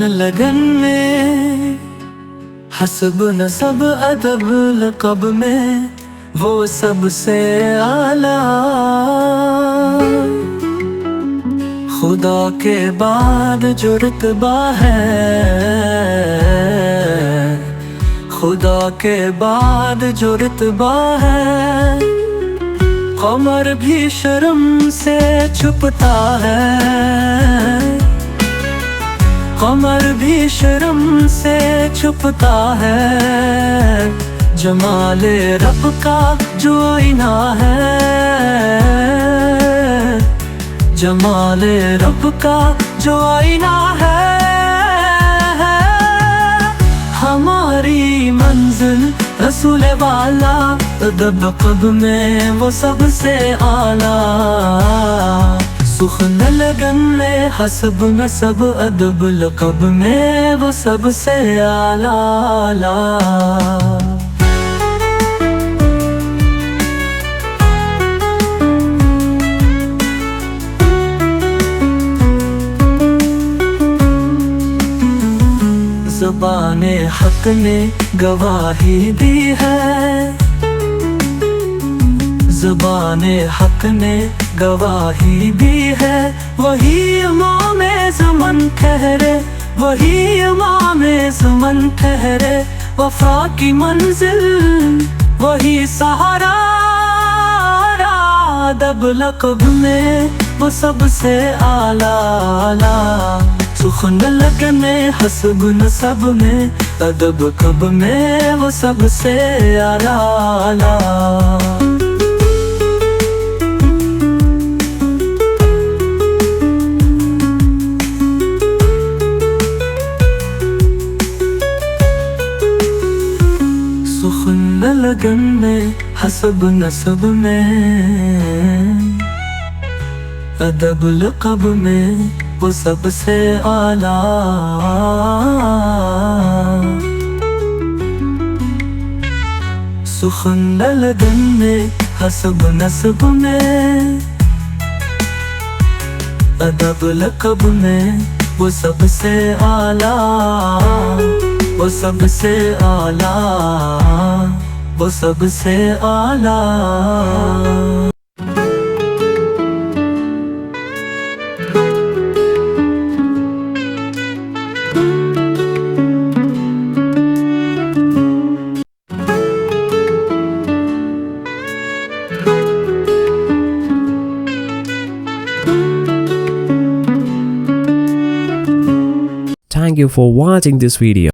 लगन में, हसब नसब अदब लक़ब में वो सबसे आला। खुदा के बाद जो रुतबा है, खुदा के बाद जो रुतबा है, कमर भी शर्म से छुपता है। कमर भी शर्म से छुपता है। जमाले रब का जो आईना है, जमाले रब का जो आईना है। हमारी मंजिल रसूल वाला, अदब क़ब में वो सबसे आला। सुख़न लगन में, हसब नसब अदब लक़ब में वो सबसे आला। ज़बाने हक़ ने गवाही दी है, ज़बाने हक़ ने गवाही दी है। वही इमाम ज़मन ठहरे, वही इमाम ज़मन ठहरे। वफ़ा की मंजिल वही सहारा, अदब लक़ब में वो सबसे आला। सुख़न लगन में, हसब नसब में, अदब क़ब में वो सबसे आला। सुख़न लगन में, हसब नसब में, अदब लक़ब में वो सबसे आला। सुख़न लगन में, हसब नसब में, अदब लक़ब में वो सबसे आला। वो सबसे आला, वो सबसे आला। Thank you for watching this video.